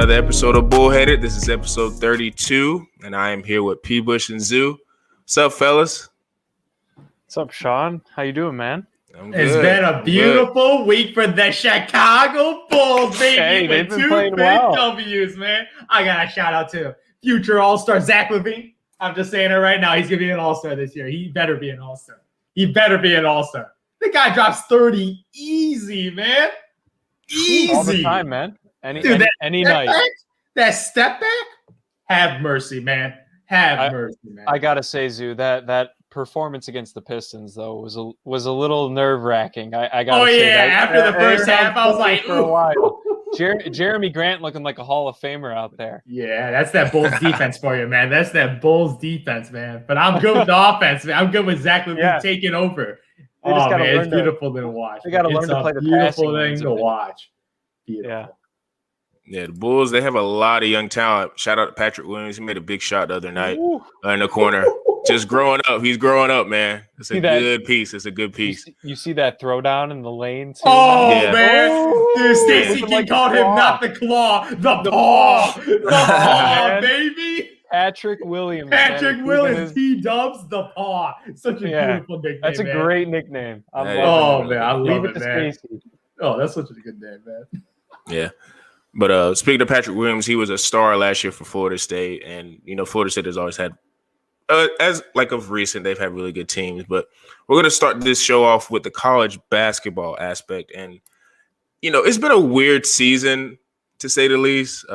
another episode of Bullheaded. This is episode 32, and I am here with P. Bush and Zoo. What's up, fellas? What's up, Sean? How you doing, man? It's been a beautiful week for the Chicago Bulls, baby. Hey, they've with been two playing big well. W's, man. I got a shout out to future All-Star Zach LaVine. I'm just saying it right now. He's going to be an All-Star this year. He better be an All-Star. The guy drops 30 easy, man. Easy. All the time, man. Any night. That step back, have mercy, man. Have mercy, man. I gotta say, Zoo, that performance against the Pistons though was a little nerve wracking. I gotta say that. After the first half, I was like, for a while. Jeremy Grant looking like a Hall of Famer out there. Yeah, that's that Bulls defense for you, man. That's that Bulls defense, man. But I'm good with the offense, man. I'm good with Zach LaVine taking over. It's beautiful to watch. They got to learn to play the passing. Beautiful thing to watch. Beautiful. Yeah, the Bulls, they have a lot of young talent. Shout out to Patrick Williams. He made a big shot the other night in the corner. Just growing up. He's growing up, man. It's a good piece. It's a good piece. You see that throwdown in the lane, too? Man. Dude, Stacey King called him not the claw, the paw. The paw, baby. Patrick Williams. P-dubs the paw. Such a beautiful nickname. That's a great nickname. I love it, man. Stacey. Oh, that's such a good name, man. Yeah. But speaking of Patrick Williams, he was a star last year for Florida State. And, Florida State has always had, of recent, they've had really good teams. But we're going to start this show off with the college basketball aspect. And, it's been a weird season, to say the least.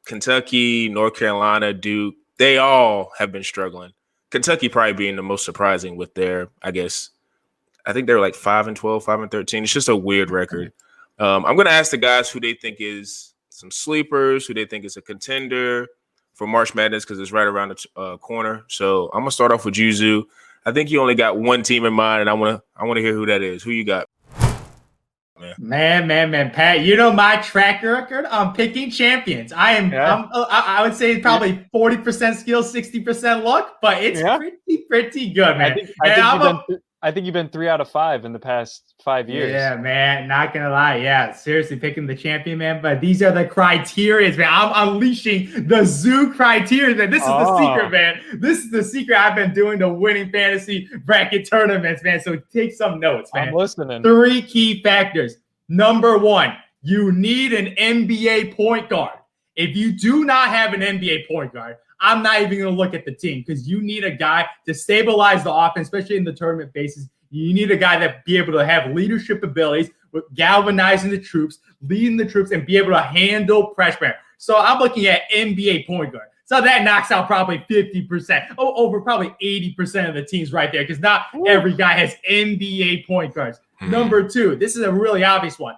Kentucky, North Carolina, Duke, they all have been struggling. Kentucky probably being the most surprising with their, I think they're like 5-12, 5-13. It's just a weird record. I'm going to ask the guys who they think is some sleepers, who they think is a contender for March Madness, because it's right around the corner. So I'm going to start off with you, Zoo. I think you only got one team in mind, and I want to hear who that is. Who you got? Man, Pat, you know my track record on picking champions. I would say probably 40% skill, 60% luck, but it's pretty good, man. I think you've been 3 out of 5 in the past 5 years. Yeah, man. Not gonna lie. Yeah, seriously, picking the champion, man. But these are the criteria, man. I'm unleashing the Zoo criteria, man. This is the secret, man. This is the secret. I've been doing the winning fantasy bracket tournaments, man. So take some notes, man. I'm listening. 3 key factors. Number 1, you need an NBA point guard. If you do not have an NBA point guard, I'm not even going to look at the team, because you need a guy to stabilize the offense, especially in the tournament basis. You need a guy that be able to have leadership abilities with galvanizing the troops, leading the troops, and be able to handle pressure. So I'm looking at NBA point guard. So that knocks out probably 50%, over probably 80% of the teams right there, because not every guy has NBA point guards. Number 2, this is a really obvious one.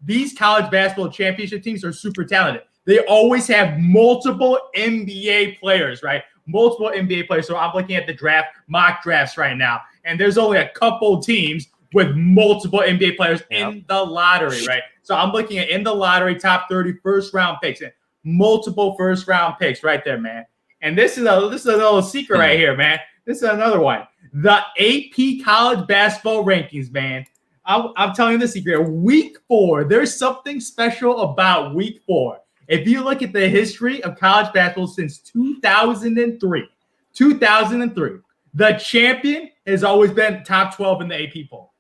These college basketball championship teams are super talented. They always have multiple NBA players, right? Multiple NBA players. So I'm looking at the mock drafts right now. And there's only a couple teams with multiple NBA players in the lottery, right? So I'm looking at in the lottery, top 30 first-round picks. And multiple first-round picks right there, man. And this is a little secret right here, man. This is another one. The AP college basketball rankings, man. I'm telling you the secret. Week 4, there's something special about week 4. If you look at the history of college basketball since 2003, the champion has always been top 12 in the AP poll.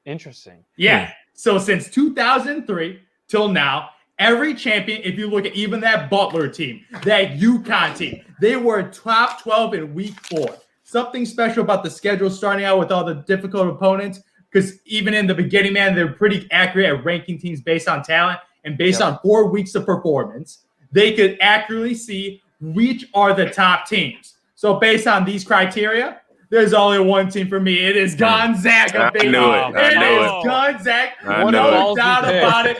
Interesting. Yeah. So since 2003 till now, every champion, if you look at even that Butler team, that UConn team, they were top 12 in week 4. Something special about the schedule starting out with all the difficult opponents, because even in the beginning, man, they're pretty accurate at ranking teams based on talent. And based on 4 weeks of performance, they could accurately see which are the top teams. So based on these criteria, there's only one team for me. It is Gonzaga, baby. It is Gonzaga. No doubt about it.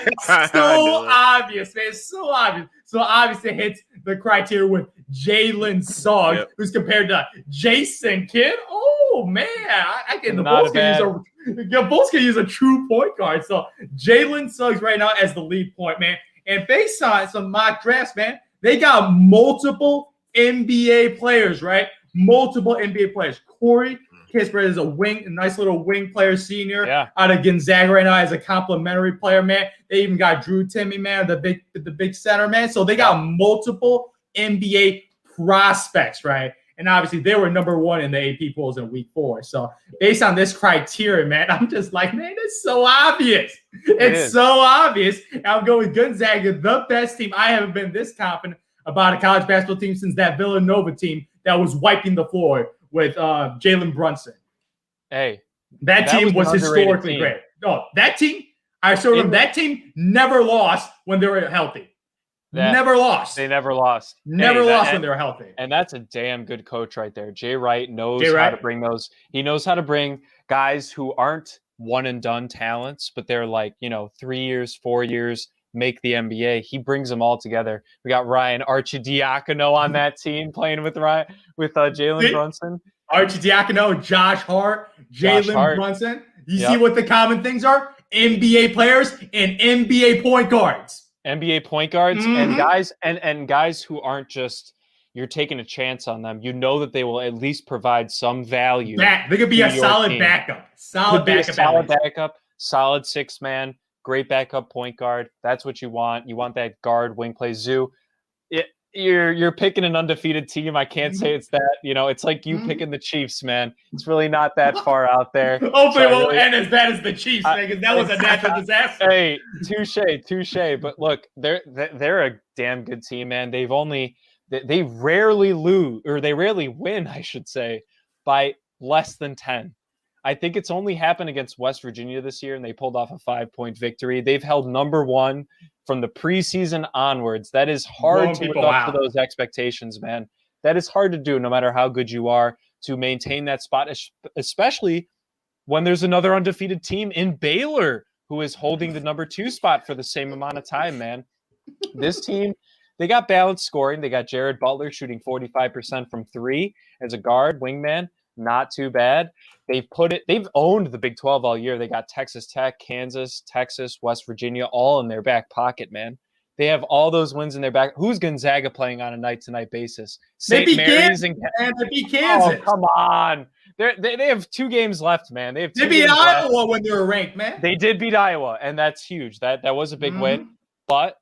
So obvious, man. So obvious. So obviously it hits the criteria with Jalen Suggs, who's compared to Jason Kidd. Oh, man. I get the Bulls can use a true point guard. So Jalen Suggs right now as the lead point, man. And based on some mock drafts, man, they got multiple NBA players, right? Multiple NBA players. Corey Kispert is a nice little wing player senior Yeah. out of Gonzaga right now as a complimentary player, man. They even got Drew Timmy, man, the big center, man. So they got multiple NBA prospects, right? And obviously they were number 1 in the AP polls in week 4. So based on this criteria, man, I'm just like, man, it's so obvious. It's so obvious. I'm going with Gonzaga, the best team. I haven't been this confident about a college basketball team since that Villanova team that was wiping the floor with Jalen Brunson. Hey, that team was historically team. great. No, that team, I showed them that team never lost when they were healthy. Never lost. They never lost. Never lost when they were healthy. And that's a damn good coach right there. Jay Wright knows how to bring those. He knows how to bring guys who aren't one and done talents, but they're like, 3 years, 4 years, make the NBA. He brings them all together. We got Ryan Arcidiacono on that team playing with Jalen Brunson. Arcidiacono, Josh Hart, Jalen Brunson. You see what the common things are? NBA players and NBA point guards. NBA point guards and guys who aren't just you're taking a chance on them. You know that they will at least provide some value. They could be a solid backup. Solid backup, solid 6-man, great backup point guard. That's what you want. You want that guard wing play. Zoo. You're picking an undefeated team. I can't say it's that. It's like you picking the Chiefs, man. It's really not that far out there. Hopefully it won't end as bad as the Chiefs, because that was a natural disaster. Hey, touche. But look, they're a damn good team, man. They rarely lose, or they rarely win, I should say, by less than 10. I think it's only happened against West Virginia this year, and they pulled off a 5-point victory. They've held number 1 from the preseason onwards. That is hard to live up to those expectations, man. That is hard to do no matter how good you are to maintain that spot, especially when there's another undefeated team in Baylor who is holding the number 2 spot for the same amount of time, man. This team, they got balanced scoring. They got Jared Butler shooting 45% from 3 as a guard, wingman. Not too bad. They've owned the Big 12 all year. They got Texas Tech, Kansas, Texas, West Virginia, all in their back pocket, man. They have all those wins in their back. Who's Gonzaga playing on a night-to-night basis? St. Mary's and they beat Kansas. Oh, come on. They have 2 games left, man. They beat Iowa when they were ranked, man. They did beat Iowa, and that's huge. That was a big win. But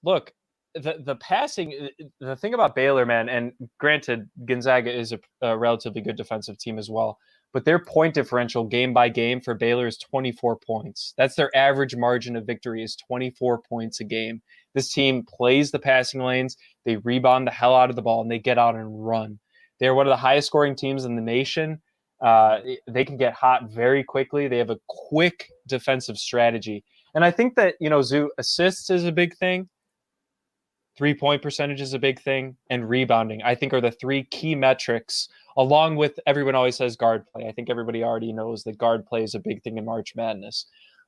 look, the passing, the thing about Baylor, man, and granted, Gonzaga is a relatively good defensive team as well, but their point differential game by game for Baylor is 24 points. That's their average margin of victory, is 24 points a game. This team plays the passing lanes, they rebound the hell out of the ball, and they get out and run. They're one of the highest scoring teams in the nation. They can get hot very quickly. They have a quick defensive strategy. And I think that, Zoo, assists is a big thing. 3-point percentage is a big thing, and rebounding, I think, are the 3 key metrics, along with everyone always says guard play. I think everybody already knows that guard play is a big thing in March Madness.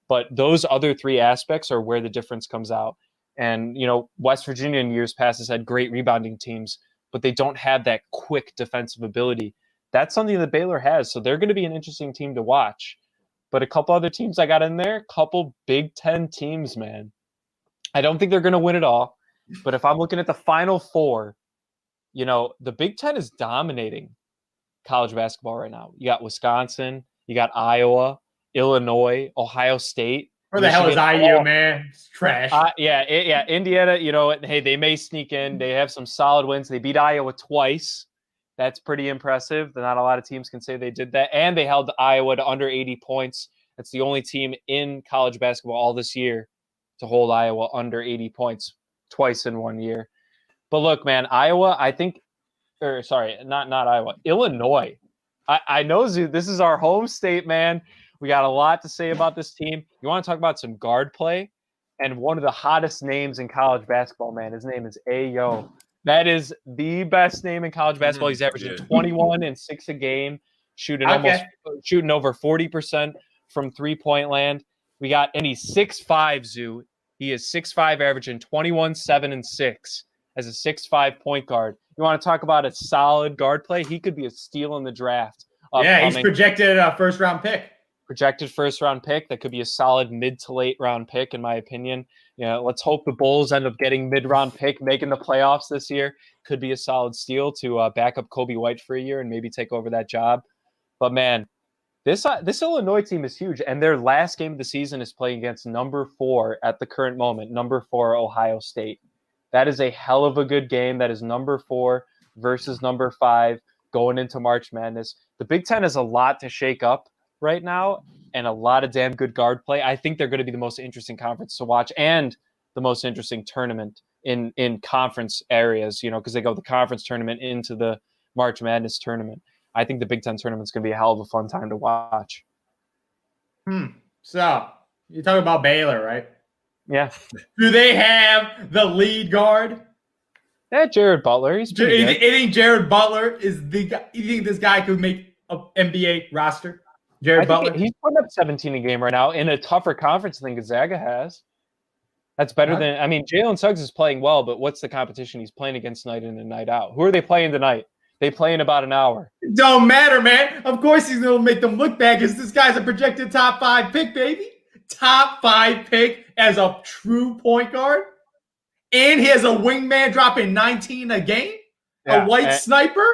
But those other 3 aspects are where the difference comes out. And, West Virginia in years past has had great rebounding teams, but they don't have that quick defensive ability. That's something that Baylor has, so they're going to be an interesting team to watch. But a couple other teams I got in there, couple Big Ten teams, man. I don't think they're going to win it all. But if I'm looking at the Final Four, the Big Ten is dominating college basketball right now. You got Wisconsin, you got Iowa, Illinois, Ohio State. Where the hell is IU, man? It's trash. Indiana, hey, they may sneak in. They have some solid wins. They beat Iowa twice. That's pretty impressive. Not a lot of teams can say they did that. And they held Iowa to under 80 points. That's the only team in college basketball all this year to hold Iowa under 80 points. Twice in 1 year. But look, man, Iowa, not Iowa, Illinois. I know, Zoo, this is our home state, man. We got a lot to say about this team. You want to talk about some guard play? And one of the hottest names in college basketball, man, his name is Ayo. That is the best name in college basketball. He's averaging 21 and 6 a game, shooting over 40% from 3-point land. And he's 6'5", Zoo. He is 6'5", averaging 21, 7, and 6 as a 6'5" point guard. You want to talk about a solid guard play? He could be a steal in the draft. He's projected a first-round pick. Projected first-round pick. That could be a solid mid to late-round pick, in my opinion. Let's hope the Bulls end up getting mid-round pick, making the playoffs this year. Could be a solid steal to back up Kobe White for a year and maybe take over that job. But man, this Illinois team is huge, and their last game of the season is playing against number 4 at the current moment, number 4 Ohio State. That is a hell of a good game. That is number 4 versus number 5 going into March Madness. The Big Ten has a lot to shake up right now and a lot of damn good guard play. I think they're going to be the most interesting conference to watch and the most interesting tournament in conference areas, because they go the conference tournament into the March Madness tournament. I think the Big Ten tournament's going to be a hell of a fun time to watch. So, you're talking about Baylor, right? Yeah. Do they have the lead guard? Yeah, Jared Butler. He's pretty good. You think Jared Butler is the guy? You think this guy could make an NBA roster? Jared Butler? He's putting up 17 a game right now in a tougher conference than Gonzaga has. That's better than – I mean, Jalen Suggs is playing well, but what's the competition he's playing against night in and night out? Who are they playing tonight? They play in about an hour. Don't matter, man. Of course he's going to make them look bad because this guy's a projected top 5 pick, baby. Top 5 pick as a true point guard. And he has a wingman dropping 19 a game. Yeah, a white sniper.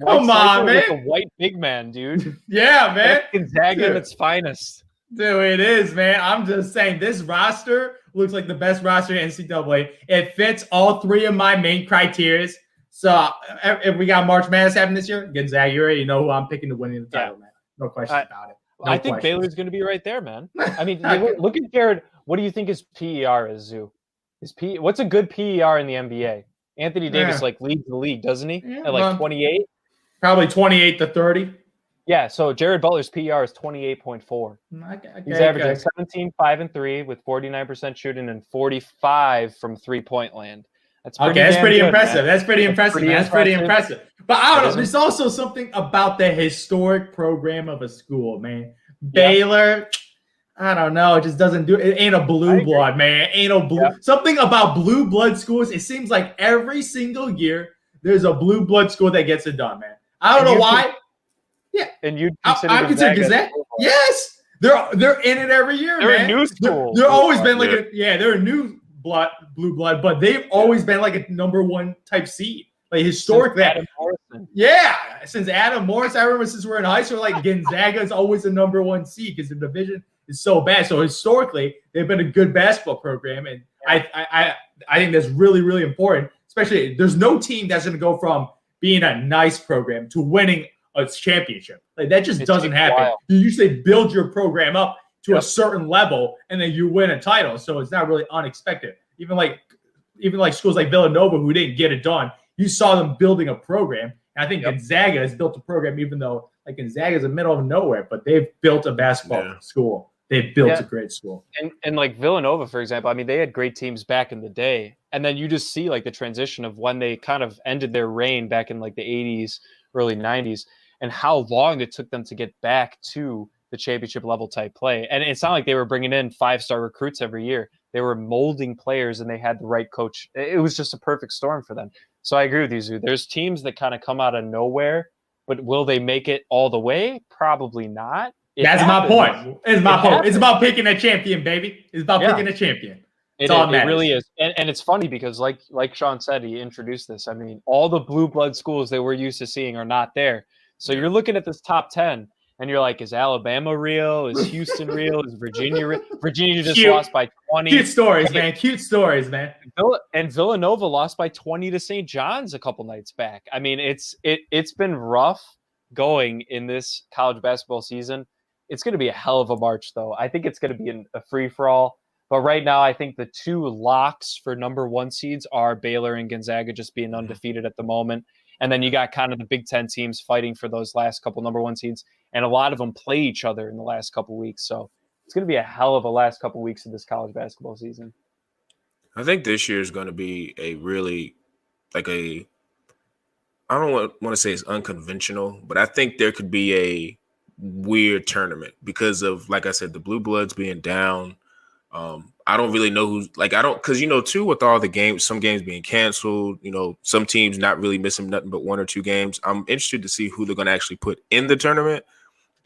Come on, man. A white big man, dude. Yeah, man. That's Gonzaga at its finest. Dude, it is, man. I'm just saying this roster looks like the best roster in NCAA. It fits all 3 of my main criteria. So if we got March Madness happening this year, Gonzaga, you already know who I'm picking to win the title, man. No question about it. No I think Baylor's going to be right there, man. I mean, look at Jared. What do you think his PER is, Zoo? What's a good PER in the NBA? Anthony Davis leads the league, doesn't he? Yeah, at 28? Probably 28 to 30. Yeah, so Jared Butler's PER is 28.4. He's averaging 17, 5, and 3 with 49% shooting and 45 from three-point land. That's pretty impressive. That's pretty impressive. But I don't know. There's also something about the historic program of a school, man. Baylor, I don't know. It just doesn't do it. It ain't a blue blood, man. Ain't no blue. Something about blue blood schools. It seems like every single year there's a blue blood school that gets it done, man. I don't know why. Yeah, and you consider Gonzaga? Yes, they're in it every year. They're man. a new school. They're always been like they're a new blue blood, but they've always been like a number 1 type seed. Like historically, since Adam Morris, I remember since we're in high school, like Gonzaga is always a number 1 seed because the division is so bad. So historically, they've been a good basketball program, and I think that's really, really important. Especially, there's no team that's going to go from being a nice program to winning a championship. Like that just doesn't happen. Wild. You usually build your program up to a certain level, and then you win a title. So it's not really unexpected. Even like schools like Villanova who didn't get it done, you saw them building a program. And I think Gonzaga has built a program, even though like Gonzaga is in the middle of nowhere, but they've built a basketball school. They've built a great school. And like Villanova, for example, I mean, they had great teams back in the day. And then you just see like the transition of when they kind of ended their reign back in like the 80s, early 90s, and how long it took them to get back to the championship level type play. And it's not like they were bringing in 5-star recruits every year. They were molding players and they had the right coach. It was just a perfect storm for them. So I agree with you, Zoo. There's teams that kind of come out of nowhere, but will they make it all the way? Probably not. That's my point. It's about picking a champion, baby. It's about picking a champion. It really is. And it's funny because like Sean said, he introduced this. I mean, all the blue blood schools that we're used to seeing are not there. So you're looking at this top 10 and you're like, is Alabama real? Is Houston real? Is Virginia real? Virginia just lost by 20. Cute stories, man. Cute stories, man. And Villanova lost by 20 to St. John's a couple nights back. I mean, it's been rough going in this college basketball season. It's going to be a hell of a March, though. I think it's going to be a free-for-all. But right now, I think the 2 locks for number 1 seeds are Baylor and Gonzaga just being undefeated at the moment. And then you got kind of the Big Ten teams fighting for those last couple number 1 seeds. And a lot of them play each other in the last couple weeks. So it's going to be a hell of a last couple weeks of this college basketball season. I think this year is going to be a really, I don't want to say it's unconventional, but I think there could be a weird tournament because of, like I said, the Blue Bloods being down. I don't really know who's because too, with all the games, some games being canceled, some teams not really missing nothing but 1 or 2 games. I'm interested to see who they're going to actually put in the tournament.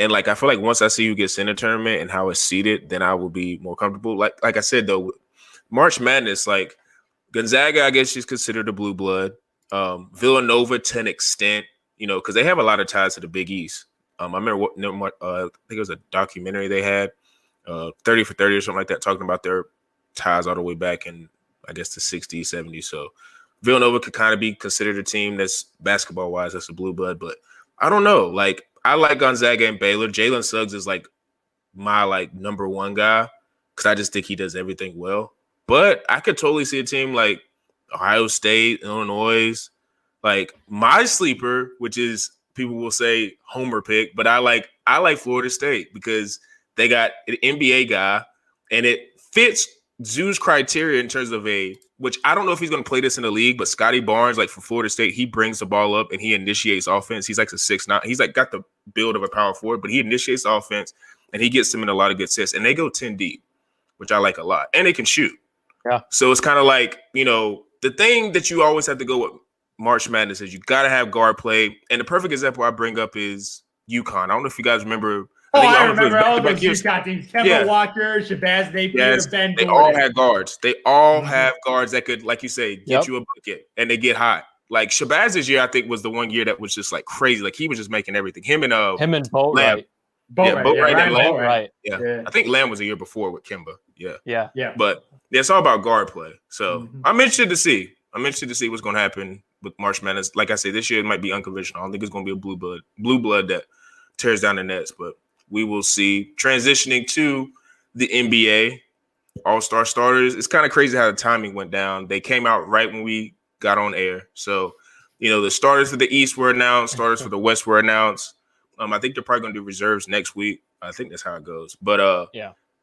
And I feel like once I see who gets in the tournament and how it's seeded, then I will be more comfortable. Like I said, though, March Madness, Gonzaga, I guess she's considered a blue blood. Villanova to an extent, because they have a lot of ties to the Big East. I remember I think it was a documentary they had, 30 for 30 or something like that, talking about their ties all the way back in, I guess, the 60s, 70s. So Villanova could kind of be considered a team that's basketball-wise, that's a blue blood. But I don't know. Like, I like Gonzaga and Baylor. Jalen Suggs is, like, my, like, number one guy because I just think he does everything well. But I could totally see a team like Ohio State, Illinois. Like, my sleeper, which is people will say homer pick, but I like Florida State because they got an NBA guy, and it fits Zoo's criteria in terms of which I don't know if he's going to play this in the league, but Scotty Barnes, like for Florida State, he brings the ball up and he initiates offense. He's like a 6'9". He's like got the build of a power forward, but he initiates offense and he gets them in a lot of good sets. And they go 10 deep, which I like a lot. And they can shoot. Yeah. So it's kind of like, the thing that you always have to go with March Madness is you got to have guard play. And the perfect example I bring up is UConn. I don't know if you guys remember. I remember all those UConn teams. Kemba Walker, Shabazz Napier, Ben Gordon. They all had guards. They all have guards that could, like you say, get you a bucket, and they get hot. Like Shabazz's year, I think, was the one year that was just like crazy. Like he was just making everything. Him and Boatwright. Boatwright. Yeah. I think Lamb was a year before with Kemba. Yeah. But it's all about guard play. So I'm interested to see. What's going to happen with March Madness. Like I said, this year it might be unconventional. I don't think it's going to be a blue blood that tears down the nets, but we will see. Transitioning to the NBA, All-Star starters. It's kind of crazy how the timing went down. They came out right when we got on air. So, the starters for the East were announced. Starters for the West were announced. I think they're probably going to do reserves next week. I think that's how it goes. But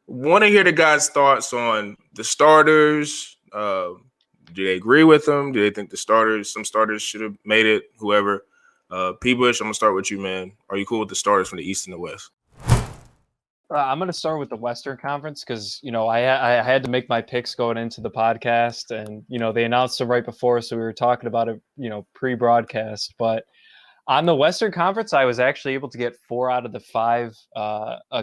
want to hear the guys' thoughts on the starters. Do they agree with them? Do they think some starters should have made it? Whoever. P. Bush, I'm going to start with you, man. Are you cool with the starters from the East and the West? I'm going to start with the Western Conference because, I had to make my picks going into the podcast and, they announced them right before. So we were talking about it, pre-broadcast. But on the Western Conference, I was actually able to get 4 out of the 5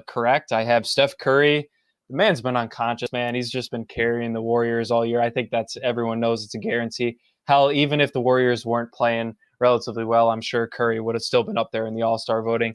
correct. I have Steph Curry. The man's been unconscious, man. He's just been carrying the Warriors all year. I think everyone knows it's a guarantee. Hell, even if the Warriors weren't playing relatively well, I'm sure Curry would have still been up there in the All-Star voting.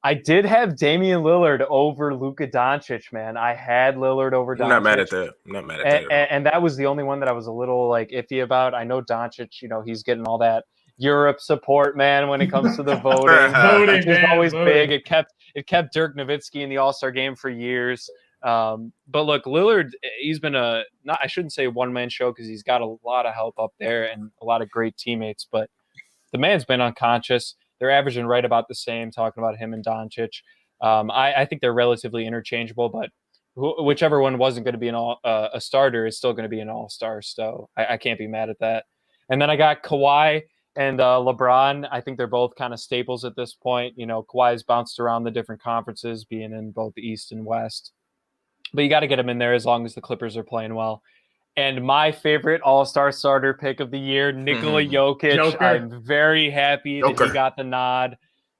I did have Damian Lillard over Luka Doncic, man. I had Lillard over Doncic. I'm not mad at that. And that was the only one that I was a little iffy about. I know Doncic, he's getting all that Europe support, man, when it comes to the voting. Which is always big. It kept Dirk Nowitzki in the All-Star game for years. But look, Lillard, he's been I shouldn't say one-man show because he's got a lot of help up there and a lot of great teammates, but the man's been unconscious. They're averaging right about the same, talking about him and Doncic. I think they're relatively interchangeable, but whichever one wasn't going to be a starter is still going to be an all-star. So I can't be mad at that. And then I got Kawhi and LeBron. I think they're both kind of staples at this point. Kawhi's bounced around the different conferences, being in both the East and West. But you got to get him in there as long as the Clippers are playing well. And my favorite all-star starter pick of the year, Nikola Jokic. I'm very happy that he got the nod.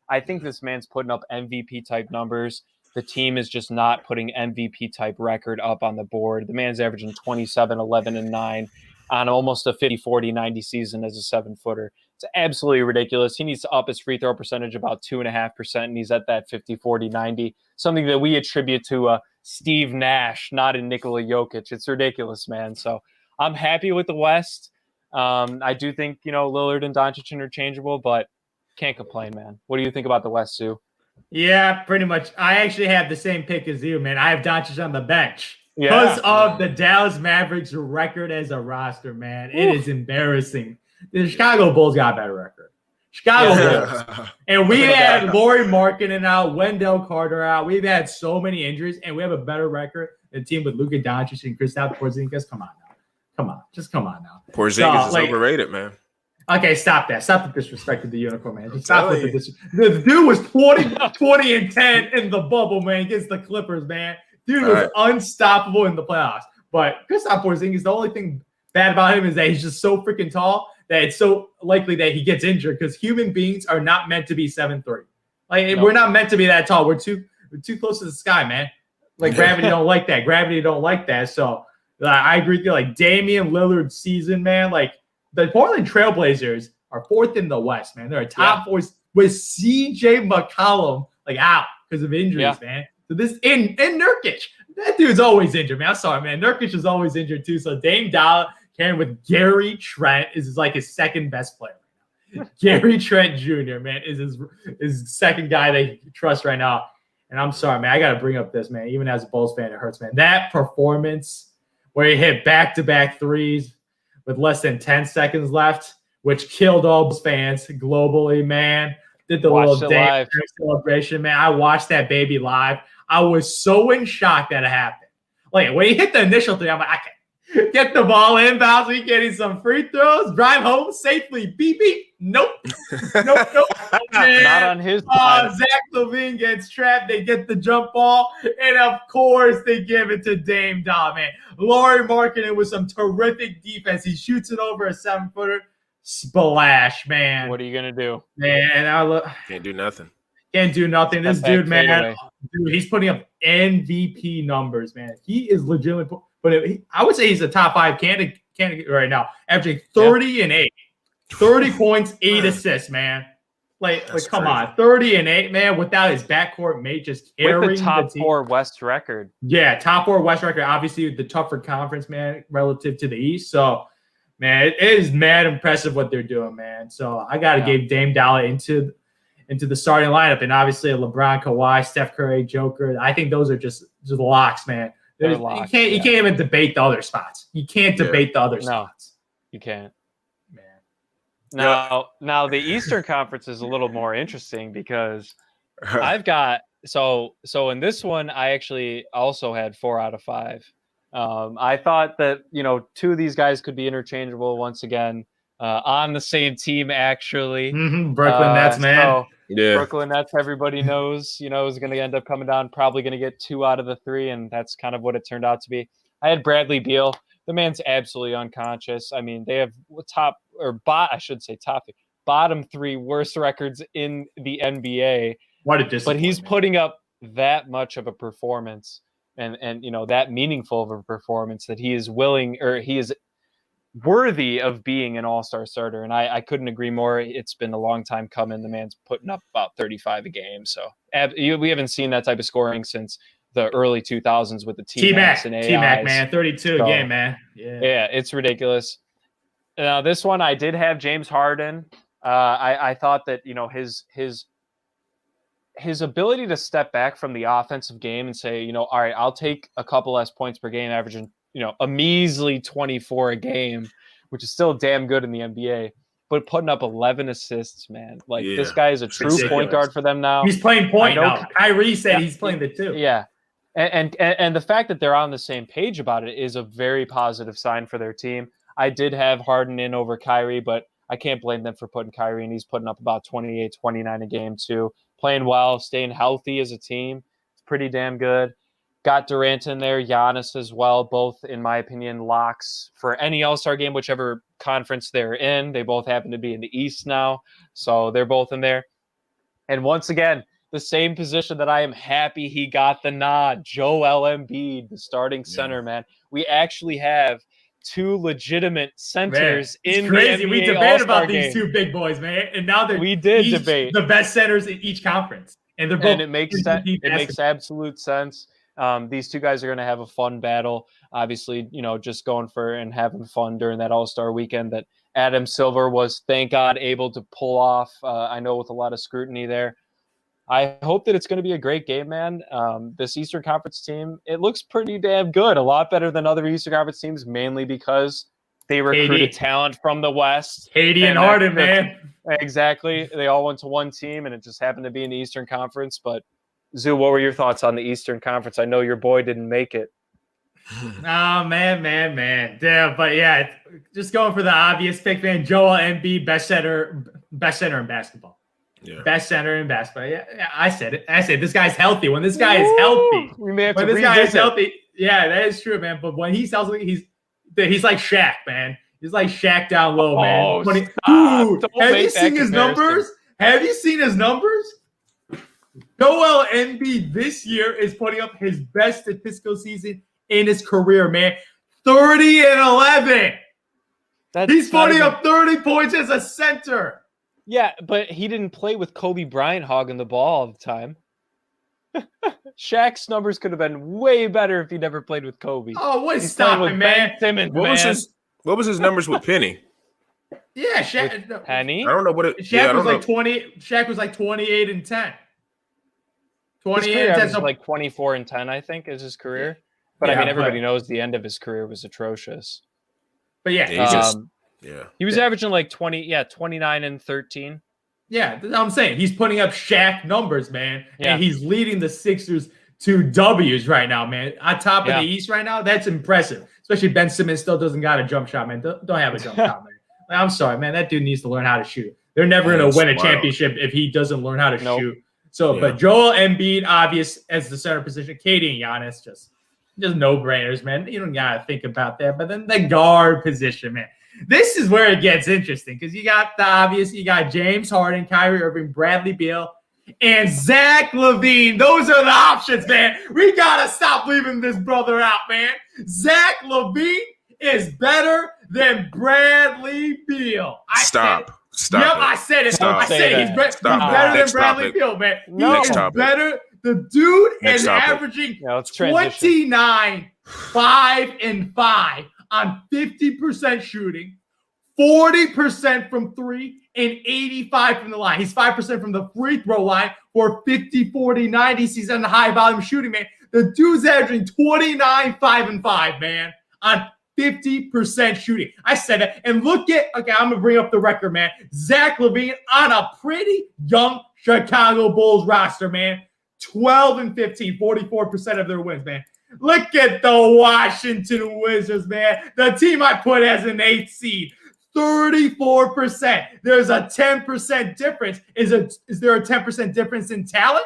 I think this man's putting up MVP-type numbers. The team is just not putting MVP-type record up on the board. The man's averaging 27, 11, and 9 on almost a 50, 40, 90 season as a 7-footer. It's absolutely ridiculous. He needs to up his free throw percentage about 2.5%, and he's at that 50, 40, 90, something that we attribute to Steve Nash, not in Nikola Jokic. It's ridiculous, man. So I'm happy with the West. I do think, Lillard and Doncic interchangeable, but can't complain, man. What do you think about the West, Sue? Yeah, pretty much. I actually have the same pick as you, man. I have Doncic on the bench because of the Dallas Mavericks record as a roster, man. It is embarrassing. The Chicago Bulls got a better record. Bulls. And we had Lauri Markkanen out, Wendell Carter out. We've had so many injuries, and we have a better record than a team with Luka Doncic and Kristaps Porzingis. Come on now. Just come on now. Porzingis is overrated, man. Okay, stop that. Stop the disrespect to the unicorn, man. Just stop with the disrespect. The dude was 20 and 10 in the bubble, man, against the Clippers, man. Dude was unstoppable in the playoffs. But Kristaps Porzingis, the only thing bad about him is that he's just so freaking tall that it's so likely that he gets injured because human beings are not meant to be 7'3". We're not meant to be that tall. We're too close to the sky, man. Gravity don't like that. So I agree with you. Damian Lillard's season, man. The Portland Trailblazers are 4th in the West, man. They're a top with CJ McCollum out because of injuries, man. So this in Nurkic, that dude's always injured, man. I'm sorry, man. Nurkic is always injured too. So Dame Dollar carrying with Gary Trent is like his second best player right now. Gary Trent Jr., man, is his second guy they trust right now. And I'm sorry, man. I got to bring up this, man. Even as a Bulls fan, it hurts, man. That performance where he hit back-to-back threes with less than 10 seconds left, which killed all Bulls fans globally, man. Did the little Dame celebration, man. I watched that baby live. I was so in shock that it happened. Like, when he hit the initial three, I'm like, I can't get the ball inbounds. We getting some free throws. Drive home safely. Beep, beep. Nope. Nope. Not on his side. Zach LaVine gets trapped. They get the jump ball. And, of course, they give it to Dame Doll, man. Lauri Markkanen with some terrific defense. He shoots it over a 7-footer. Splash, man. What are you going to do? Man, can't do nothing. Can't do nothing. This dude, man, he's putting up MVP numbers, man. He is legitimately I would say he's a top 5 candidate right now, averaging 30 and 8. 30 points, 8 assists, man. Like come on. 30 and 8, man, without his backcourt mate just carrying with the top team. 4 West record. Yeah, top 4 West record. Obviously, the tougher conference, man, relative to the East. So, man, it is mad impressive what they're doing, man. So I got to give Dame Dollar into the starting lineup, and obviously LeBron, Kawhi, Steph Curry, Joker. I think those are just locks, man. Locks, you can't even debate the other spots. You can't debate the other spots. You can't. Man. Now the Eastern Conference is a little more interesting because I've got so in this one I actually also had 4 out of 5. I thought that 2 of these guys could be interchangeable once again on the same team actually. Brooklyn Nets, man. Brooklyn Nets, everybody knows, is going to end up coming down, probably going to get 2 out of the 3, and that's kind of what it turned out to be. I had Bradley Beal. The man's absolutely unconscious. I mean, they have bottom 3 worst records in the NBA. What a disappointment. But he's putting up that much of a performance and that meaningful of a performance that he is worthy of being an all-star starter, and I couldn't agree more. It's been a long time coming. The man's putting up about 35 a game, so we haven't seen that type of scoring since the early 2000s with the T-Mac and AIs. T-Mac, man, 32 a game, man. Yeah, it's ridiculous. Now this one, I did have James Harden. I thought that his ability to step back from the offensive game and say, all right, I'll take a couple less points per game, averaging a measly 24 a game, which is still damn good in the NBA, but putting up 11 assists, man. This guy is a true point guard for them now. He's playing point now. Kyrie said he's playing the 2. Yeah. And the fact that they're on the same page about it is a very positive sign for their team. I did have Harden in over Kyrie, but I can't blame them for putting Kyrie in. He's putting up about 28, 29 a game too. Playing well, staying healthy as a team. It's pretty damn good. Got Durant in there, Giannis as well, both, in my opinion, locks for any All-Star game, whichever conference they're in. They both happen to be in the East now, so they're both in there. And once again, the same position that I am happy he got the nod, Joel Embiid, the starting center, man. We actually have 2 legitimate centers in the NBA We debated about these 2 big boys, man, and now they're debate the best centers in each conference, and they're both. And it makes absolute sense. These 2 guys are going to have a fun battle. Obviously, just going for and having fun during that All-Star weekend that Adam Silver was, thank God, able to pull off. I know with a lot of scrutiny there. I hope that it's going to be a great game, man. This Eastern Conference team, it looks pretty damn good. A lot better than other Eastern Conference teams, mainly because they recruited talent from the West. Katie and Harden, man. Exactly. They all went to one team, and it just happened to be in the Eastern Conference, but Zoo, what were your thoughts on the Eastern Conference? I know your boy didn't make it. Oh, man. Yeah, but yeah, just going for the obvious pick, man. Joel Embiid, best center in basketball. Yeah. Best center in basketball. Yeah, I said it. This guy's healthy. When this guy is healthy. We may have when to this guy is healthy. Yeah, that is true, man. But when he's healthy, he's like Shaq, man. He's like Shaq down low, man. Dude, have you seen his numbers? Have you seen his numbers? Joel Embiid this year is putting up his best statistical season in his career, man. 30 and 11. He's putting up 30 points as a center. Yeah, but he didn't play with Kobe Bryant hogging the ball all the time. Shaq's numbers could have been way better if he never played with Kobe. Oh, what's He's playing stopping, with man? Ben Simmons, What was his numbers with Penny? Yeah, Shaq. With Penny? I don't know what it. Shaq Yeah, I was don't like know. 20. Shaq was like 28 and 10. His 28 career and 10. average is like 24 and 10, I think, is his career. But I Yeah, mean, everybody knows the end of his career was atrocious. But yeah, Yeah, He was averaging like 29 and 13. yeah, that's what I'm saying. He's putting up Shaq numbers, man. Yeah. And he's leading the Sixers to W's right now, man. On top of Yeah. the East right now, that's impressive. Especially Ben Simmons still doesn't got a jump shot, man. Don't have a jump shot, man. Like, I'm sorry, man. That dude needs to learn how to shoot. They're never going to win a championship if he doesn't learn how to shoot. So, but Joel Embiid, obvious as the center position. KD and Giannis, just no-brainers, man. You don't got to think about that. But then the guard position, man. This is where it gets interesting because you got the obvious. You got James Harden, Kyrie Irving, Bradley Beal, and Zach LaVine. Those are the options, man. We got to stop leaving this brother out, man. Zach LaVine is better than Bradley Beal. Stop. Yep, I said it. Stop. I said it. He's better than Bradley Beal, man. No. He's better. The dude is averaging 29, 5 and 5 on 50% shooting, 40% from 3, and 85 from the line. He's 5% from the free throw line for 50, 40, 90. He's on the high volume shooting, man. The dude's averaging 29, 5 and 5, man, on 50% shooting. I said it. And look at, okay, I'm going to bring up the record, man. Zach LaVine on a pretty young Chicago Bulls roster, man. 12 and 15, 44% of their wins, man. Look at the Washington Wizards, man. The team I put as an 8th seed. 34%. There's a 10% difference. Is there a 10% difference in talent?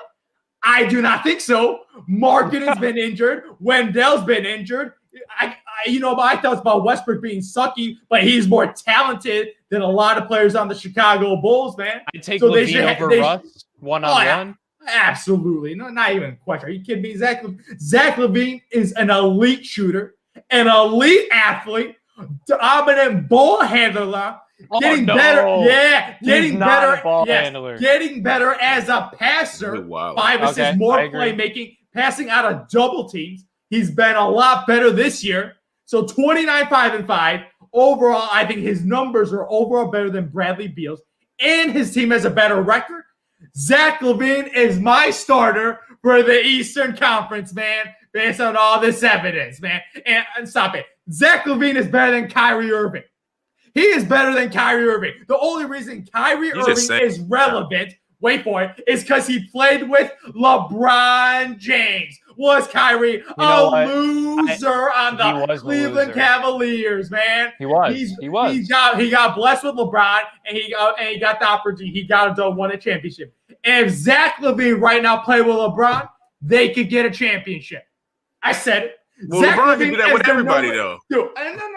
I do not think so. Markkanen's been injured. Wendell's been injured. My thoughts about Westbrook being sucky, but he's more talented than a lot of players on the Chicago Bulls, man. I take LaVine over Russ one-on-one. Absolutely. No, not even a question. Are you kidding me? Zach LaVine is an elite shooter, an elite athlete, dominant ball handler, getting better. Yeah, getting better. Yes, getting better as a passer. Wow. 5 assists, more playmaking, passing out of double teams. He's been a lot better this year. So 29, 5 and 5. Overall, I think his numbers are overall better than Bradley Beal's, and his team has a better record. Zach LaVine is my starter for the Eastern Conference, man, based on all this evidence, man. And stop it. Zach LaVine is better than Kyrie Irving. He is better than Kyrie Irving. The only reason Kyrie Irving is relevant, wait for it, is because he played with LeBron James. Was Kyrie loser on the Cleveland Cavaliers, man? He was. He got blessed with LeBron, and he got the opportunity. He got to win a championship. And if Zach LaVine right now played with LeBron, they could get a championship. I said it. Well, Zach LeBron can do that with everybody, though. Dude,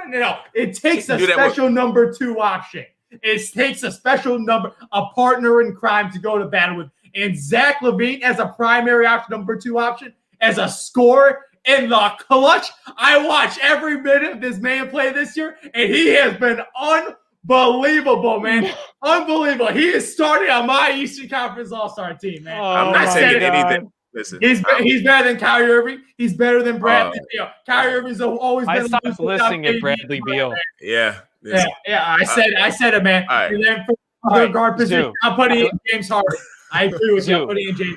no. It takes a special number 2 option. It takes a special a partner in crime to go to battle with. And Zach LaVine as a primary option, number 2 option, as a scorer in the clutch. I watch every minute of this man play this year, and he has been unbelievable, man. Unbelievable. He is starting on my Eastern Conference All-Star team, man. I'm not saying anything. Listen, he's better than Kyrie Irving. He's better than Bradley Beal. Kyrie Irving's always been. I stopped listening at Bradley Beal. Yeah. I said it, man. Right. And then for the guard position, I'm putting in James Harden. I agree with you. I'm putting in James.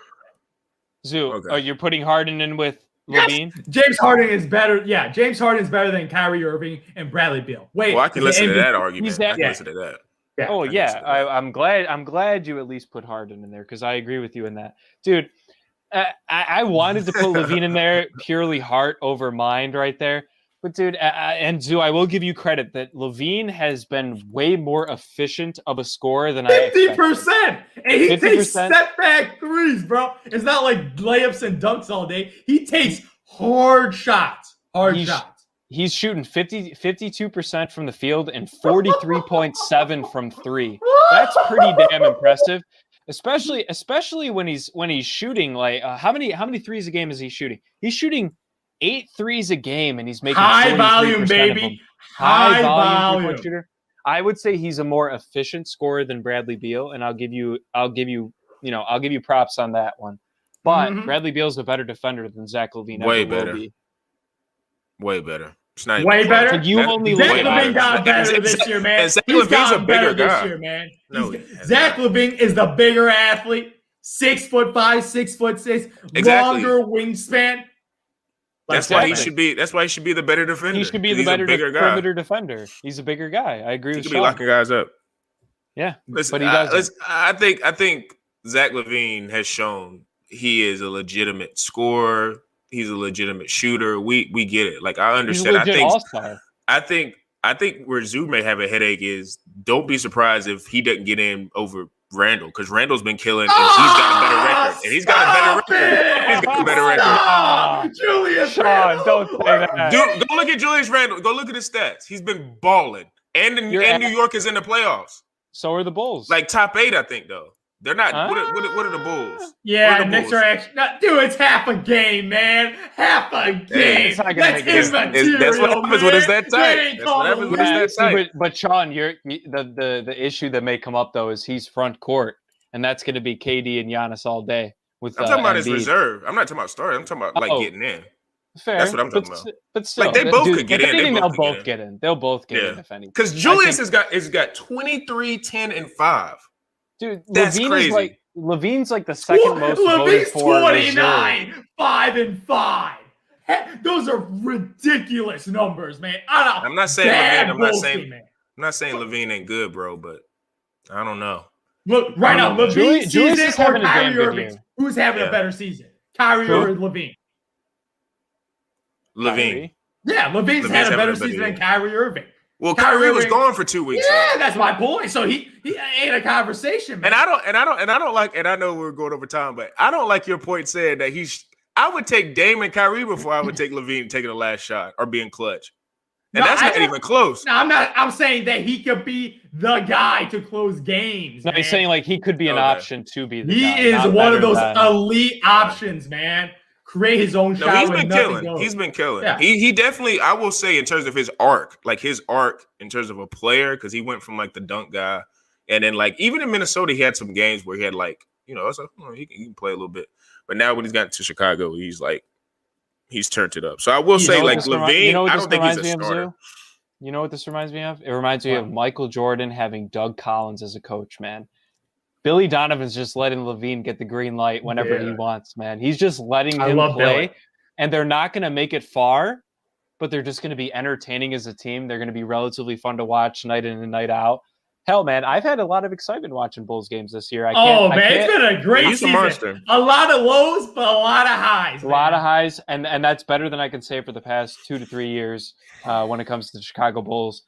You're putting Harden in with LaVine? Yes. James Harden is better. Yeah, James Harden is better than Kyrie Irving and Bradley Beal. Wait, I can listen to that argument. I can listen to that. Yeah. I'm glad you at least put Harden in there because I agree with you in that, dude. I wanted to put LaVine in there purely heart over mind right there. But, dude, and Zoo, I will give you credit that LaVine has been way more efficient of a scorer than 50%. And he takes step-back threes, bro. It's not like layups and dunks all day. He takes hard shots. He's shooting 52% from the field and 43.7 from 3. That's pretty damn impressive. Especially when he's shooting like how many threes a game is he shooting? He's shooting 8 threes a game and he's making high volume, baby. High volume. Shooter. I would say he's a more efficient scorer than Bradley Beal, and I'll give you props on that one. But Bradley Beal's a better defender than Zach LaVine Way ever will better. be. Way better. It's not Way even better? But you only Zach look at LaVine got better this year, man. And Zach He's LaVine's a gotten better bigger guy. this year, man. No, Zach LaVine is the bigger athlete. 6'5", 6'6", Exactly. longer wingspan. That's why he should be. That's why he should be the better defender. He should be the better perimeter defender. He's a bigger guy. I agree with He Sean. could be locking guys up. Yeah, Listen, but he doesn't. I think Zach LaVine has shown he is a legitimate scorer. He's a legitimate shooter. We get it. Like I understand. He's a legit all-star. I think where Zoo may have a headache is don't be surprised if he doesn't get in over Randall because Randall's been killing and he's got a better record. And he's got a better record. He's got a better record. Julius Sean, Randle. don't say that. Dude, go look at Julius Randle. Go look at his stats. He's been balling. And New York is in the playoffs. So are the Bulls. Like top 8, I think, though. They're not. What are the Bulls? Yeah, Knicks are actually. Dude, it's half a game, man. Half a game. It's not gonna make it. That's what happens when it's that tight. That's what happens when it's that tight. But Sean, the issue that may come up though is he's front court, and that's going to be KD and Giannis all day. I'm talking about his Embiid. reserve. I'm not talking about starting. I'm talking about like getting in. Fair. That's what I'm talking about. But still, like they both could get in. They'll both get in. They'll both get in if anything. Because Julius has got 23, 10, and 5. Dude, that's crazy. LaVine's like the second most voted for. 29, 5 and 5. Those are ridiculous numbers, man. I'm not saying LaVine. Man. I'm not saying LaVine ain't good, bro. But I don't know. Look right now, LaVine Julius is having a damn good Irving. year. Who's having a better season, Kyrie or LaVine? LaVine. Yeah, LaVine's had a better season than Kyrie Irving. Well, Kyrie was gone for 2 weeks. Yeah, that's my point. So he ain't a conversation, man. And I know we're going over time, but I don't like your point saying that I would take Dame and Kyrie before I would take LaVine taking the last shot or being clutch. And that's not even close. No, I'm saying that he could be the guy to close games. No, he's saying like he could be an option to be the guy. He is one of those elite options, man. Create his own shot. He's been killing. He's been killing. Yeah. He definitely, I will say, in terms of his arc in terms of a player, because he went from like the dunk guy, and then like even in Minnesota, he had some games where he had like, it's like, he can play a little bit. But now when he's gotten to Chicago, he's turned it up. So I will say, like LaVine, I don't think he's a starter. You know what this reminds me of? It reminds me of Michael Jordan having Doug Collins as a coach, man. Billy Donovan's just letting LaVine get the green light whenever he wants, man. He's just letting him play, Billy. And they're not going to make it far, but they're just going to be entertaining as a team. They're going to be relatively fun to watch night in and night out. Hell, man, I've had a lot of excitement watching Bulls games this year. It's been a great season. A lot of lows, but a lot of highs. A lot of highs, and that's better than I can say for the past 2 to 3 years when it comes to the Chicago Bulls.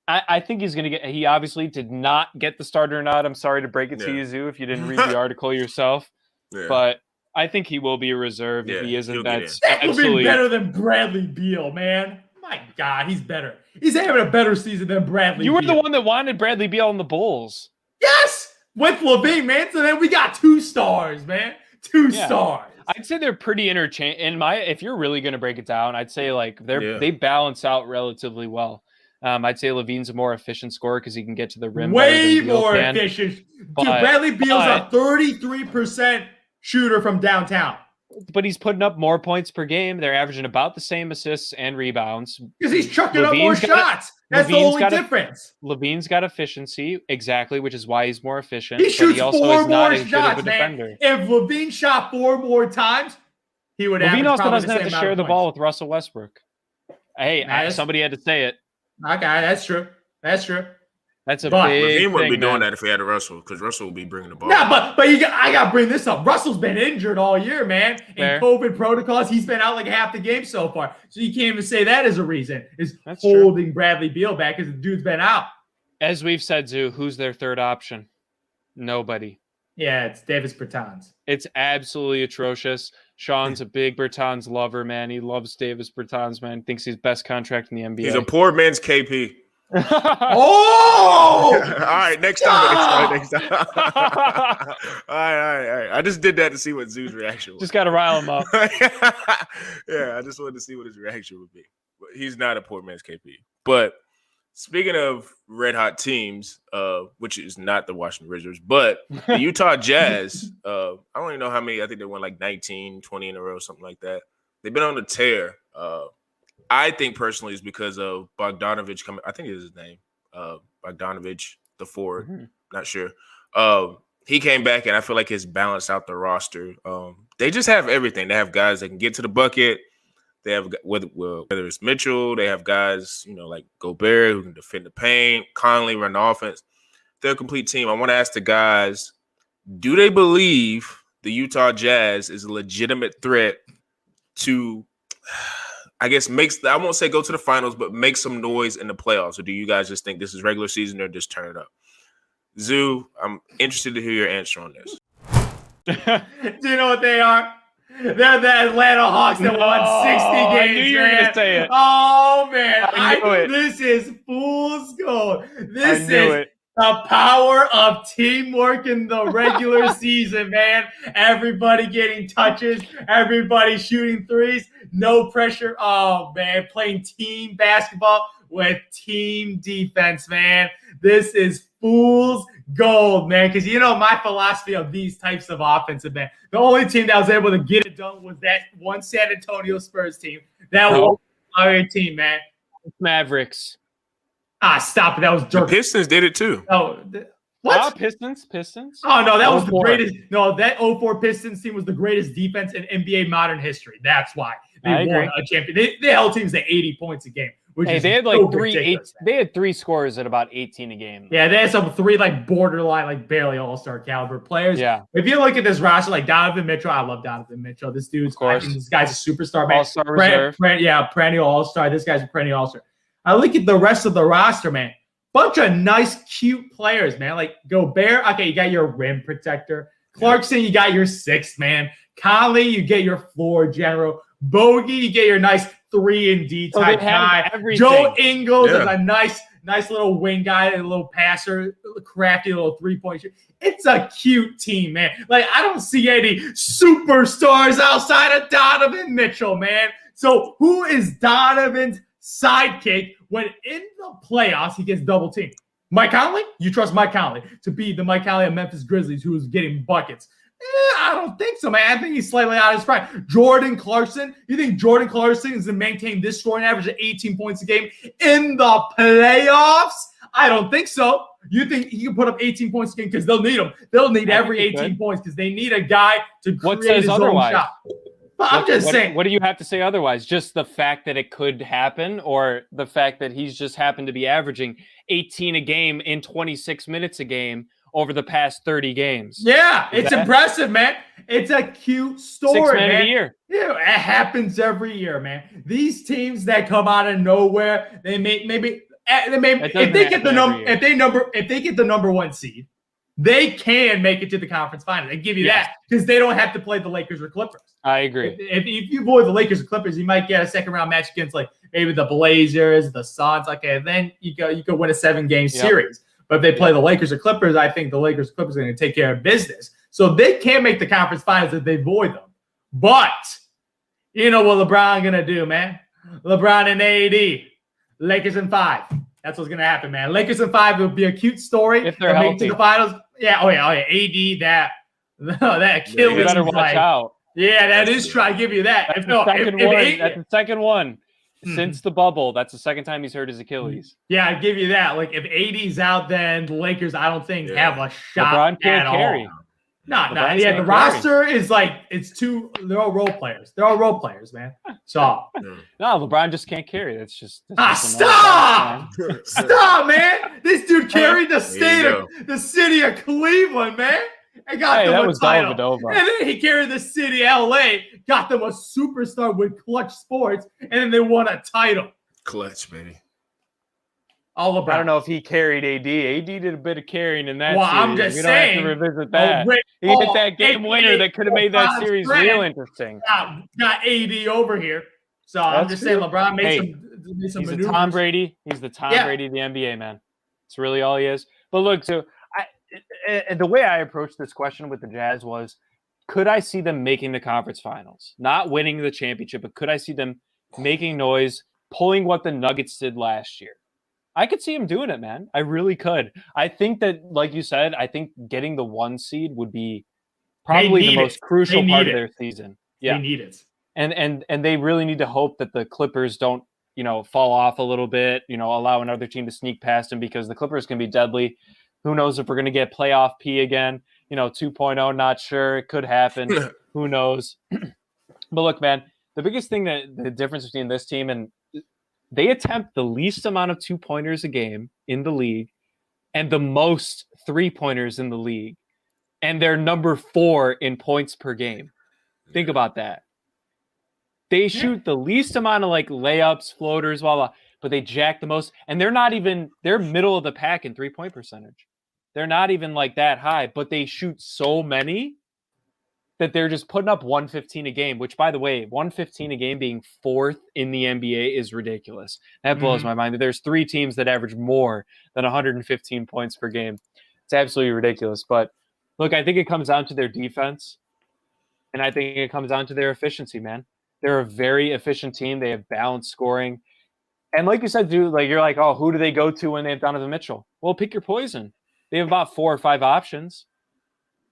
I think he's going to get – he obviously did not get the starter nod. I'm sorry to break it to you, Zoo, if you didn't read the article yourself. Yeah. But I think he will be a reserve if he isn't. That's absolutely better than Bradley Beal, man. My God, he's better. He's having a better season than Bradley Beal. You were the one that wanted Bradley Beal on the Bulls. Yes! With LaVine, man. So then we got 2 stars, man. 2 stars. I'd say they're pretty interchangeable. If you're really going to break it down, I'd say like they balance out relatively well. I'd say LaVine's a more efficient scorer because he can get to the rim. Way more efficient. Dude, Bradley Beal's a 33% shooter from downtown. But he's putting up more points per game. They're averaging about the same assists and rebounds. Because he's chucking up more shots. That's the only difference. LaVine's got efficiency, exactly, which is why he's more efficient. He shoots 4 more shots, man. Defender. If LaVine shot 4 more times, he would have. LaVine also doesn't have to share the ball with Russell Westbrook. Hey, somebody had to say it. Okay, that's true. That's a big LaVine wouldn't be doing that if he had a Russell, because Russell would be bringing the ball. No, but I got to bring this up. Russell's been injured all year, man. In COVID protocols, he's been out like half the game so far. So you can't even say that as a reason. That's holding true. Bradley Beal back because the dude's been out. As we've said, Zoo, who's their third option? Nobody. Yeah, it's Davis Bertans. It's absolutely atrocious. Sean's a big Bertans lover, man. He loves Davis Bertans, man. Thinks he's best contract in the NBA. He's a poor man's KP. Oh! All right, next time. All right. I just did that to see what Zoo's reaction was. Just got to rile him up. Yeah, I just wanted to see what his reaction would be. But he's not a poor man's KP. But Speaking of red hot teams, which is not the Washington Wizards, but the Utah Jazz, I don't even know how many. I think they won like 19, 20 in a row, something like that. They've been on a tear. I think personally is because of Bogdanovich coming. I think is his name, Bogdanovich, the forward. Mm-hmm. Not sure. He came back, and I feel like it's balanced out the roster. They just have everything. They have guys that can get to the bucket. They have whether it's Mitchell, they have guys, like Gobert who can defend the paint, Conley run the offense. They're a complete team. I want to ask the guys, do they believe the Utah Jazz is a legitimate threat to, I guess, I won't say go to the finals, but make some noise in the playoffs? Or do you guys just think this is regular season or just turn it up? Zoo, I'm interested to hear your answer on this. Do you know what they are? They're the Atlanta Hawks that won 60 games. I knew you were going to say it. Oh, man. I knew it. This is fool's gold. This is it. the power of teamwork in the regular season, man. Everybody getting touches. Everybody shooting threes. No pressure. Oh, man. Playing team basketball with team defense, man. This is fool's gold, man. Because my philosophy of these types of offensive, man. The only team that was able to get it done was that one San Antonio Spurs team. That was our team, man. Mavericks. Stop it. That was Dirk. The Pistons did it too. Oh, what? Pistons. Oh, no, that was the 04. greatest. No, that 04 Pistons team was the greatest defense in NBA modern history. That's why they won a champion. They held teams to 80 points a game. They had like they had three scorers at about 18 a game. Yeah, they had some three borderline, barely all-star caliber players. Yeah. If you look at this roster, like Donovan Mitchell, I love Donovan Mitchell. This guy's a superstar, man. All-star reserve. Perennial all-star. This guy's a perennial all-star. I look at the rest of the roster, man. Bunch of nice, cute players, man. Like Gobert, okay, you got your rim protector. Clarkson, you got your sixth man. Conley, you get your floor general. Bogey, you get your nice 3-and-D type guy. Joe Ingles is a nice little wing guy, a little passer, crafty little three-point shooter. It's a cute team, man. Like, I don't see any superstars outside of Donovan Mitchell, man. So who is Donovan's sidekick when in the playoffs he gets double teamed? Mike Conley? You trust Mike Conley to be the Mike Conley of Memphis Grizzlies who is getting buckets? I don't think so, man. I think he's slightly out of his prime. Jordan Clarkson? You think Jordan Clarkson is going to maintain this scoring average of 18 points a game in the playoffs? I don't think so. You think he can put up 18 points a game because they'll need him. They'll need every 18 points because they need a guy to create his own shot. But I'm just saying. What do you have to say otherwise? Just the fact that it could happen, or the fact that he's just happened to be averaging 18 a game in 26 minutes a game over the past 30 games. Yeah, it's impressive, man. It's a cute story, 6 man of the year. Yeah, it happens every year, man. These teams that come out of nowhere, if they get the number one seed, they can make it to the conference final. They give you that because they don't have to play the Lakers or Clippers. I agree. If you avoid the Lakers or Clippers, you might get a second round match against like maybe the Blazers, the Suns. Okay, then you could win a 7-game series. But if they play the Lakers or Clippers, I think the Lakers or Clippers are going to take care of business. So they can't make the conference finals if they avoid them. But you know what LeBron going to do, man? LeBron and AD, Lakers in 5. That's what's going to happen, man. Lakers in 5 will be a cute story. If they're healthy. To the finals. Yeah, AD, that Achilles. You better watch out. Yeah, that is true. I give you that. That's the second one. Since the bubble, that's the second time he's hurt his Achilles. Yeah, I give you that. Like, if AD's out, then the Lakers, I don't think, have a shot LeBron can't at carry. all. No. Yeah, the roster is like, they're all role players. They're all role players, man. So. No, LeBron just can't carry. That's just stop! Stop, man! This dude carried the city of Cleveland, man. And got them a title. And then he carried the city of LA, got them a superstar with Clutch Sports, and then they won a title. Clutch, baby. All about. I don't know if he carried AD. AD did a bit of carrying in that series. I'm just saying. We don't have to revisit that. He hit that game winner that could have made that series real interesting. Got AD over here. So I'm just saying LeBron made some He's maneuvers. the Tom Brady. He's the Tom Brady of the NBA, man. That's really all he is. But look, so the way I approached this question with the Jazz was, could I see them making the conference finals? Not winning the championship, but could I see them making noise, pulling what the Nuggets did last year? I could see him doing it, man. I really could. I think that, like you said, I think getting the 1 seed would be probably the most crucial part of their season. Yeah. They need it. And they really need to hope that the Clippers don't, fall off a little bit, allow another team to sneak past them, because the Clippers can be deadly. Who knows if we're going to get playoff P again, 2.0, not sure. It could happen. Who knows? But look, man, the biggest thing the difference between this team and they attempt the least amount of 2-pointers a game in the league and the most 3-pointers in the league. And they're number 4 in points per game. Think about that. They shoot the least amount of like layups, floaters, blah, blah, but they jack the most. And they're middle of the pack in 3-point percentage. They're not even like that high, but they shoot so many that they're just putting up 115 a game, which, by the way, 115 a game being 4th in the NBA is ridiculous. That blows my mind. There's 3 teams that average more than 115 points per game. It's absolutely ridiculous. But look, I think it comes down to their defense, and I think it comes down to their efficiency, man. They're a very efficient team. They have balanced scoring. And like you said, dude, like you're like, oh, who do they go to when they have Donovan Mitchell? Well, pick your poison. They have about 4 or 5 options.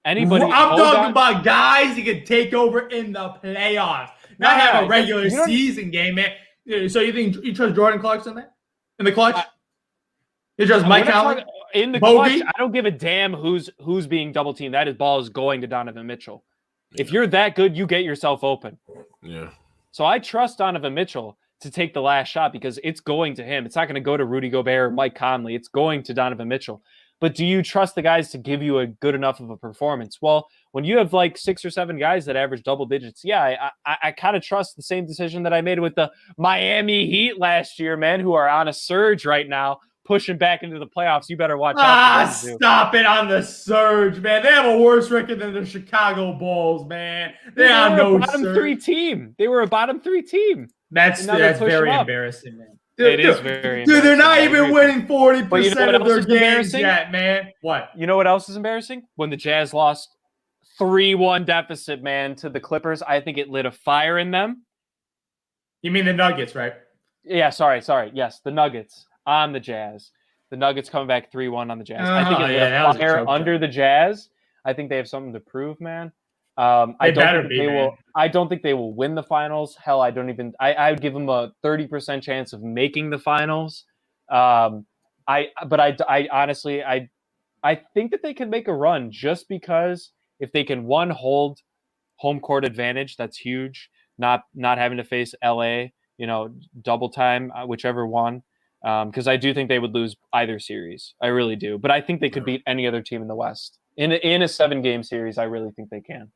Anybody? I'm talking about guys who can take over in the playoffs, not have a regular season game, man. So you think you trust Jordan Clarkson there in the clutch? You trust Mike Conley in the clutch? I don't give a damn who's being double teamed. That ball is going to Donovan Mitchell. Yeah. If you're that good, you get yourself open. Yeah. So I trust Donovan Mitchell to take the last shot because it's going to him. It's not going to go to Rudy Gobert or Mike Conley. It's going to Donovan Mitchell. But do you trust the guys to give you a good enough of a performance? Well, when you have like 6 or 7 guys that average double digits, yeah, I kind of trust the same decision that I made with the Miami Heat last year, man, who are on a surge right now, pushing back into the playoffs. You better watch out. Stop it on the surge, man. They have a worse record than the Chicago Bulls, man. They are no bottom surge. 3 team. They were a bottom 3 team. That's very embarrassing, man. It is very dude, they're not even winning 40% of their games yet, man. What? You know what else is embarrassing? When the Jazz lost 3-1 deficit, man, to the Clippers, I think it lit a fire in them. You mean the Nuggets, right? Yeah, sorry. Yes, the Nuggets on the Jazz. The Nuggets coming back 3-1 on the Jazz. I think it lit a fire under the Jazz. I think they have something to prove, man. I don't think they will win the finals. Hell, I would give them a 30% chance of making the finals. I honestly think that they can make a run just because if they can hold home court advantage, that's huge. Not having to face LA, double time, whichever one. Because I do think they would lose either series. I really do. But I think they could beat any other team in the West. In a 7-game series, I really think they can.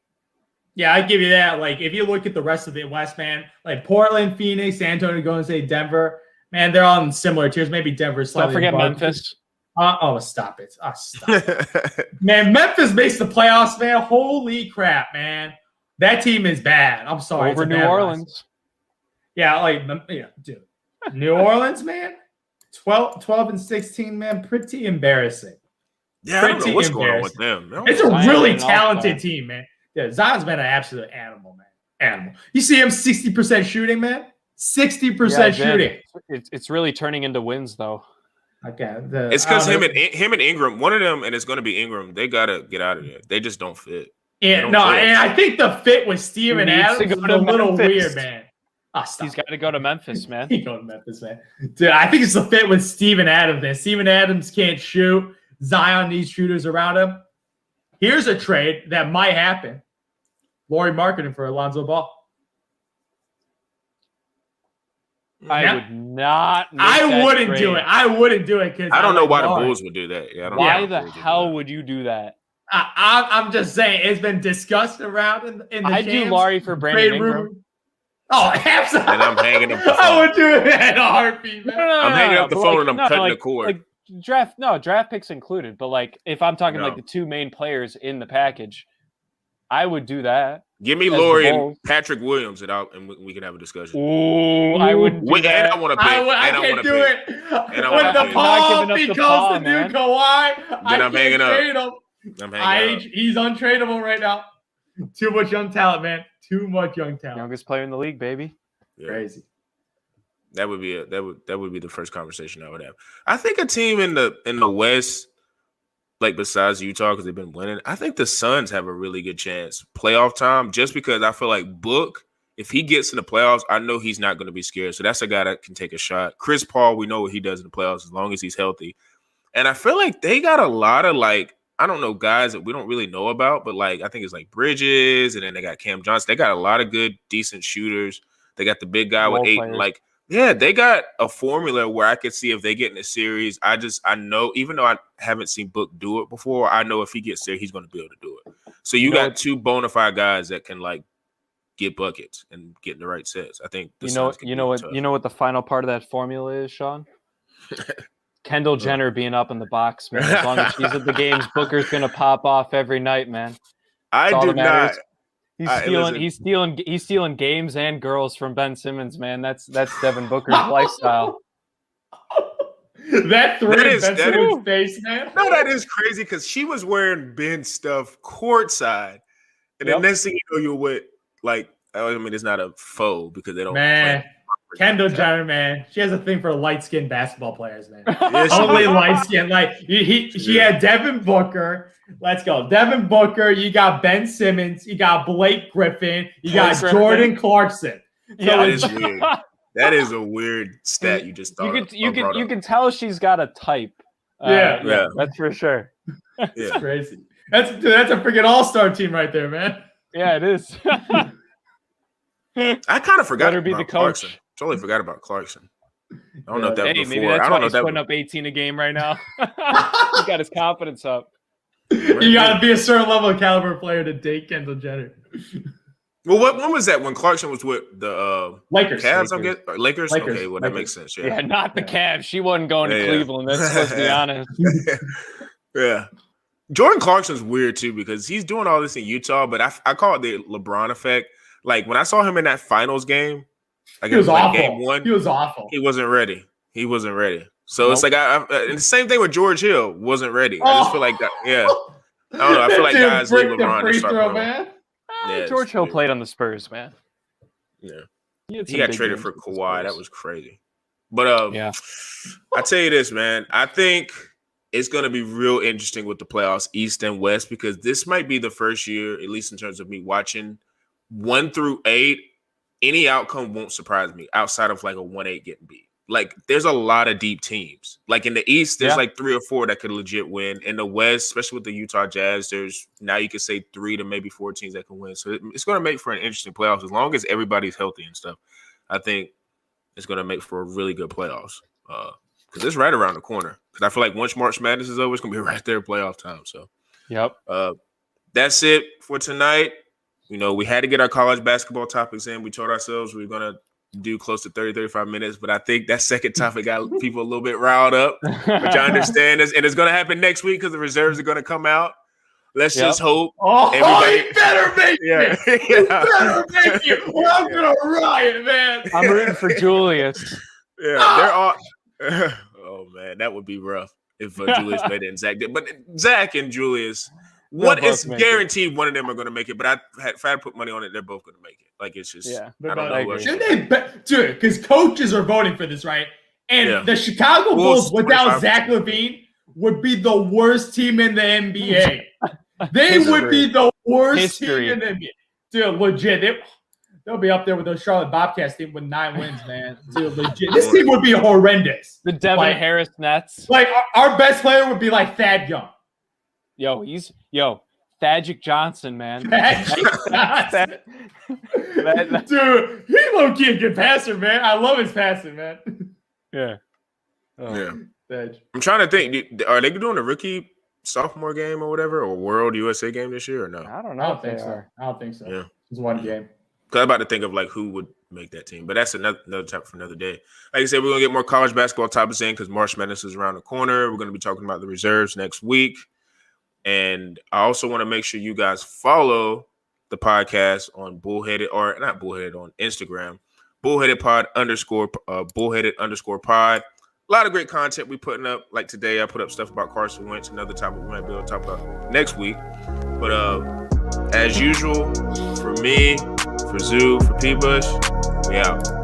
Yeah, I give you that. Like, if you look at the rest of the West, man, like Portland, Phoenix, San Antonio, Golden State, Denver, man, they're all in similar tiers. Maybe Denver's slightly. Don't forget Memphis. Stop it. Stop it. Man, Memphis makes the playoffs, man. Holy crap, man. That team is bad. I'm sorry. Over New Orleans. Dude. New Orleans, man. 12-16, man. Pretty embarrassing. Yeah, I don't know what's going on with them. It's a really talented team, man. Yeah, Zion's been an absolute animal, man. Animal. You see him 60% shooting, man? 60% shooting. It's really turning into wins, though. Okay. It's because him and Ingram, one of them, and it's going to be Ingram, they got to get out of there. They just don't fit. Yeah, and I think the fit with Steven Adams is a little weird, man. He's got to go to Memphis, man. He's going to Memphis, man. Dude, I think it's the fit with Steven Adams, man. Steven Adams can't shoot. Zion needs shooters around him. Here's a trade that might happen. Lauri Markkanen for Alonzo Ball. I would not. I wouldn't do it. I wouldn't do it because I don't know why the Bulls would do that. Yeah, I don't know why the hell would you do that? I'm just saying it's been discussed around in the I'd do Lauri for Brandon Ingram. Oh, absolutely. And I'm hanging up the phone. I would do it in a heartbeat, man. I'm hanging up the phone and I'm cutting the cord. Draft picks included, but like if I'm talking like the 2 main players in the package, I would do that. Give me Lauri and Patrick Williams, and we can have a discussion. Ooh, I wouldn't do that. And I want to pick. I can't do it. When the Paul becomes the new Kawhi, then I'm hanging up. He's untradeable right now. Too much young talent, man. Too much young talent. Youngest player in the league, baby. Yeah. Crazy. That would be the first conversation I would have. I think a team in the West, like besides Utah, because they've been winning, I think the Suns have a really good chance playoff time. Just because I feel like Book, if he gets in the playoffs, I know he's not going to be scared. So that's a guy that can take a shot. Chris Paul, we know what he does in the playoffs as long as he's healthy. And I feel like they got a lot of like, I don't know, guys that we don't really know about, but like I think it's like Bridges, and then they got Cam Johnson. They got a lot of good, decent shooters. They got the big guy with 8. Like, yeah, they got a formula where I could see if they get in a series. I know, even though I haven't seen Book do it before, I know if he gets there, he's going to be able to do it. So you got 2 bona fide guys that can like get buckets and get in the right sets. I think you know what the final part of that formula is, Sean? Kendall Jenner being up in the box, man. As long as she's at the games, Booker's gonna pop off every night, man. I do not. He's stealing games and girls from Ben Simmons, man. That's Devin Booker's lifestyle. That three in Ben Simmons' face, man. No, that is crazy because she was wearing Ben stuff courtside, and the next thing you know, you're with like. I mean, it's not a foe because they don't. Man, Kendall Jenner, man, she has a thing for light-skinned basketball players, man. Yeah, only light-skinned. Like she had Devin Booker. Let's go, Devin Booker. You got Ben Simmons. You got Blake Griffin. You got Jordan Clarkson. Yeah, that is weird. That is a weird stat you just thought. You can tell she's got a type. Yeah, that's for sure. Yeah, it's crazy. That's a freaking all-star team right there, man. Yeah, it is. I kind of forgot about the Clarkson. Totally forgot about Clarkson. I don't know if that was before. Maybe that's I don't why know he's putting up 18 a game right now. He got his confidence up. You got to be a certain level of caliber player to date Kendall Jenner. Well, when was that? When Clarkson was with the Lakers? Cavs, I guess? Lakers? Okay, well, that makes sense. Yeah, not the Cavs. She wasn't going to Cleveland. That's supposed to be honest. Yeah. Jordan Clarkson's weird, too, because he's doing all this in Utah, but I call it the LeBron effect. Like, when I saw him in that finals game, he was awful. Game 1, he was awful. He wasn't ready. So it's like, and the same thing with George Hill, wasn't ready. I just feel like that, yeah. I don't know. I feel like guys leave LeBron to start man. Yeah, George Hill played on the Spurs, man. Yeah. He got traded for Kawhi. That was crazy. But I tell you this, man. I think it's going to be real interesting with the playoffs, East and West, because this might be the first year, at least in terms of me watching 1 through 8, any outcome won't surprise me outside of like a 1-8 getting beat. Like, there's a lot of deep teams. Like, in the East, there's like 3 or 4 that could legit win. In the West, especially with the Utah Jazz, there's now you could say 3 to maybe 4 teams that can win. So it's going to make for an interesting playoffs as long as everybody's healthy and stuff. I think it's going to make for a really good playoffs because it's right around the corner. Because I feel like once March Madness is over, it's going to be right there playoff time. So, that's it for tonight. You know, we had to get our college basketball topics in. We told ourselves we were going to do close to 30-35 minutes, but I think that second topic got people a little bit riled up, which I understand. And it's going to happen next week because the reserves are going to come out. Let's just hope. Everybody better make it. You better make it, or I'm going to riot, man. I'm rooting for Julius. Yeah, they're all. Oh, man, that would be rough if Julius made it and Zach did. But Zach and Julius, what is guaranteed one of them are going to make it, but if I had to put money on it, they're both going to make it. Like, it's just, I don't know. Should they dude, because coaches are voting for this, right? And the Chicago Bulls without Zach LaVine would be the worst team in the NBA. They would be the worst team in the NBA. Dude, legit. They'll be up there with the Charlotte Bobcats team with 9 wins, man. Dude, legit. This team would be horrendous. The Devin Harris Nets. Like, our best player would be like Thad Young. Thaddeus Johnson, man. Dude, he low-key a good passer, man. I love his passing, man. Yeah. I'm trying to think. Are they doing a rookie sophomore game or whatever, or World USA game this year or no? I don't know. I don't think so. Yeah. It's one game. Because I'm about to think of like who would make that team, but that's another topic for another day. Like I said, we're gonna get more college basketball topics in because March Madness is around the corner. We're gonna be talking about the reserves next week. And I also want to make sure you guys follow the podcast on on Instagram, Bullheaded Pod _Bullheaded_pod. A lot of great content we putting up. Like today, I put up stuff about Carson Wentz, another topic we might be able to talk about next week. But as usual, for me, for Zoo, for P. Bush, we out.